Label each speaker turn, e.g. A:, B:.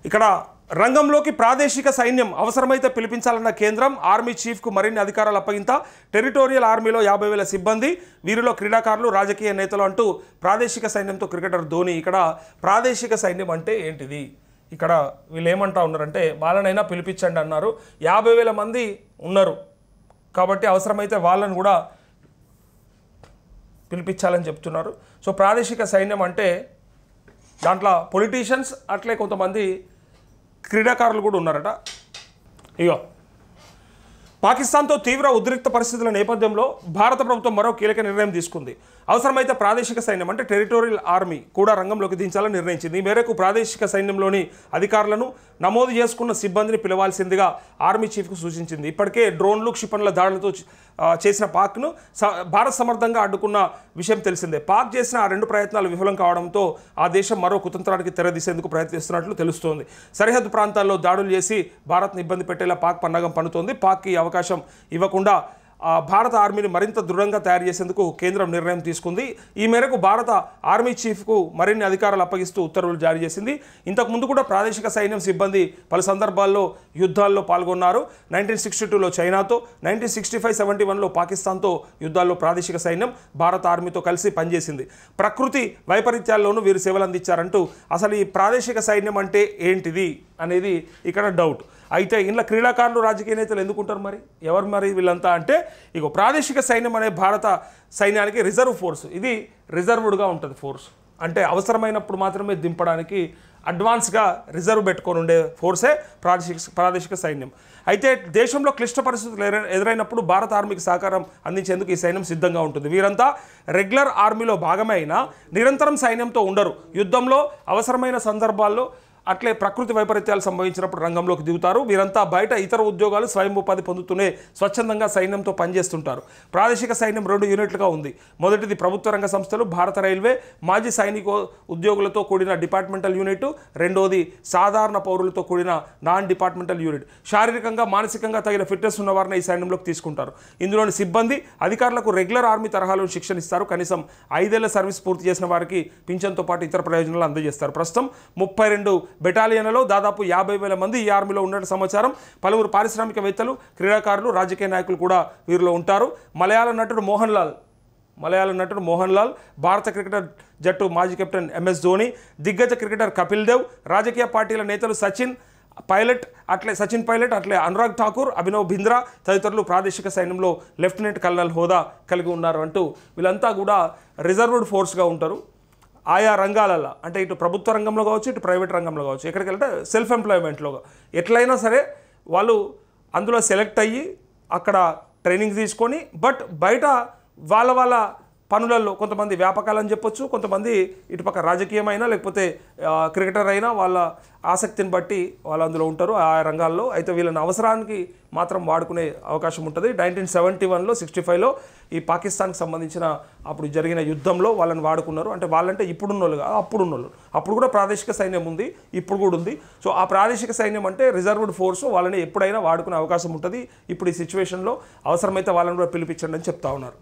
A: ఇక్కడ రంగంలోకి ప్రాదేశిక సైన్యం అవసరమైతే పిలిపించాలన్న కేంద్రం, ఆర్మీ చీఫ్కు మరిన్ని అధికారాలు అప్పగింత, టెరిటోరియల్ ఆర్మీలో 50,000 సిబ్బంది, వీరిలో క్రీడాకారులు, రాజకీయ నేతలు అంటూ ప్రాదేశిక సైన్యంతో క్రికెటర్ ధోని. ఇక్కడ ప్రాదేశిక సైన్యం అంటే ఏంటిది? ఇక్కడ వీళ్ళు ఏమంటా ఉన్నారంటే వాళ్ళనైనా పిలిపించండి అన్నారు. 50,000 మంది ఉన్నారు కాబట్టి అవసరమైతే వాళ్ళని కూడా పిలిపించాలని చెప్తున్నారు. సో ప్రాదేశిక సైన్యం అంటే దాంట్లో పొలిటీషియన్స్ అట్లే కొంతమంది క్రీడాకారులు కూడా ఉన్నారట. ఇగో పాకిస్తాన్తో తీవ్ర ఉద్రిక్త పరిస్థితుల నేపథ్యంలో భారత ప్రభుత్వం మరో కీలక నిర్ణయం తీసుకుంది. అవసరమైతే ప్రాదేశిక సైన్యం అంటే టెరిటోరియల్ ఆర్మీ కూడా రంగంలోకి దించాలని నిర్ణయించింది. ఈ మేరకు ప్రాదేశిక సైన్యంలోని అధికారులను, నమోదు చేసుకున్న సిబ్బందిని పిలవాల్సిందిగా ఆర్మీ చీఫ్కు సూచించింది. ఇప్పటికే డ్రోన్లు, క్షిపణుల దాడులతో చేసిన పాక్ను భారత్ సమర్థంగా అడ్డుకున్న విషయం తెలిసిందే. పాక్ చేసిన ఆ 2 ప్రయత్నాలు విఫలం కావడంతో ఆ దేశం మరో కుతంత్రానికి తెరదీసేందుకు ప్రయత్నిస్తున్నట్లు తెలుస్తోంది. సరిహద్దు ప్రాంతాల్లో దాడులు చేసి భారత్ను ఇబ్బంది పెట్టేలా పాక్ పన్నాగం పన్నుతోంది. పాక్కి అవకాశం ఇవ్వకుండా భారత ఆర్మీని మరింత దృఢంగా తయారు చేసేందుకు కేంద్రం నిర్ణయం తీసుకుంది. ఈ మేరకు భారత ఆర్మీ చీఫ్కు మరిన్ని అధికారాలు అప్పగిస్తూ ఉత్తర్వులు జారీ చేసింది. ఇంతకుముందు కూడా ప్రాదేశిక సైన్యం సిబ్బంది పలు సందర్భాల్లో యుద్ధాల్లో పాల్గొన్నారు. 1962లో చైనాతో, 1965-71లో పాకిస్తాన్తో యుద్ధాల్లో ప్రాదేశిక సైన్యం భారత ఆర్మీతో కలిసి పనిచేసింది. ప్రకృతి వైపరీత్యాల్లోనూ వీరు సేవలు అందించారంటూ అసలు ఈ ప్రాదేశిక సైన్యం అంటే ఏంటిది అనేది ఇక్కడ డౌట్. అయితే ఇంట్లో క్రీడాకారులు, రాజకీయ నేతలు ఎందుకుంటారు మరి? ఎవరు మరి వీళ్ళంతా అంటే ఇగో ప్రాదేశిక సైన్యం అనే భారత సైన్యానికి రిజర్వ్ ఫోర్స్. ఇది రిజర్వ్డ్గా ఉంటుంది ఫోర్స్. అంటే అవసరమైనప్పుడు మాత్రమే దింపడానికి అడ్వాన్స్గా రిజర్వ్ పెట్టుకొని ఉండే ఫోర్సే ప్రాదేశిక సైన్యం. అయితే దేశంలో క్లిష్ట పరిస్థితులు ఎదురైనప్పుడు భారత ఆర్మీకి సహకారం అందించేందుకు ఈ సైన్యం సిద్ధంగా ఉంటుంది. వీరంతా రెగ్యులర్ ఆర్మీలో భాగమే అయినా నిరంతరం సైన్యంతో ఉండరు. యుద్ధంలో అవసరమైన సందర్భాల్లో అట్లే ప్రకృతి వైపరీత్యాలు సంభవించినప్పుడు రంగంలోకి దిగుతారు. వీరంతా బయట ఇతర ఉద్యోగాలు, స్వయం ఉపాధి పొందుతూనే స్వచ్ఛందంగా సైన్యంతో పనిచేస్తుంటారు. ప్రాదేశిక సైన్యం 2 యూనిట్లుగా ఉంది. మొదటిది ప్రభుత్వ రంగ సంస్థలు, భారత రైల్వే, మాజీ సైనిక ఉద్యోగులతో కూడిన డిపార్ట్మెంటల్ యూనిట్. రెండోది సాధారణ పౌరులతో కూడిన నాన్ డిపార్ట్మెంటల్ యూనిట్. శారీరకంగా, మానసికంగా తగిన ఫిట్నెస్ ఉన్న వారిని ఈ సైన్యంలోకి తీసుకుంటారు. ఇందులోని సిబ్బంది, అధికారులకు రెగ్యులర్ ఆర్మీ తరహాలో శిక్షణ ఇస్తారు. కనీసం 5 ఏళ్ల సర్వీస్ పూర్తి చేసిన వారికి పింఛన్తో పాటు ఇతర ప్రయోజనాలు అందజేస్తారు. ప్రస్తుతం 32 బెటాలియన్లలో దాదాపు 50,000 మంది ఈ ఆర్మీలో ఉన్నట్టు సమాచారం. పలువురు పారిశ్రామికవేత్తలు, క్రీడాకారులు, రాజకీయ నాయకులు కూడా వీరిలో ఉంటారు. మలయాళ నటుడు మోహన్ లాల్, భారత క్రికెటర్ జట్టు మాజీ కెప్టెన్ MS ధోని, దిగ్గజ క్రికెటర్ కపిల్ దేవ్, రాజకీయ పార్టీల నేతలు సచిన్ పైలట్, అట్లే అనురాగ్ ఠాకూర్, అభినవ్ బింద్రా తదితరులు ప్రాదేశిక సైన్యంలో లెఫ్టినెంట్ కల్నల్ హోదా కలిగి ఉన్నారు అంటూ వీళ్ళంతా కూడా రిజర్వ్డ్ ఫోర్స్గా ఉంటారు. ఆయా రంగాలలో అంటే ఇటు ప్రభుత్వ రంగంలో కావచ్చు, ఇటు ప్రైవేట్ రంగంలో కావచ్చు, ఎక్కడికి వెళ్తే సెల్ఫ్ ఎంప్లాయ్మెంట్లో ఎట్లయినా సరే వాళ్ళు అందులో సెలెక్ట్ అయ్యి అక్కడ ట్రైనింగ్ తీసుకొని బట్ బయట వాళ్ళ పనులలో కొంతమంది వ్యాపకాలని చెప్పొచ్చు, కొంతమంది ఇటుపక్క రాజకీయమైనా లేకపోతే క్రికెటర్ అయినా వాళ్ళ ఆసక్తిని బట్టి వాళ్ళు అందులో ఉంటారు ఆ రంగాల్లో. అయితే వీళ్ళని అవసరానికి మాత్రం వాడుకునే అవకాశం ఉంటుంది. 1971లో 65లో ఈ పాకిస్తాన్కి సంబంధించిన అప్పుడు జరిగిన యుద్ధంలో వాళ్ళని వాడుకున్నారు. అంటే వాళ్ళంటే ఇప్పుడున్న వాళ్ళు కాదు, అప్పుడు కూడా ప్రాదేశిక సైన్యం ఉంది, ఇప్పుడు కూడా ఉంది. సో ఆ ప్రాదేశిక సైన్యం అంటే రిజర్వ్డ్ ఫోర్సు, వాళ్ళని ఎప్పుడైనా వాడుకునే అవకాశం ఉంటుంది. ఇప్పుడు ఈ సిచ్యువేషన్లో అవసరమైతే వాళ్ళని కూడా పిలిపించండి అని చెప్తా ఉన్నారు.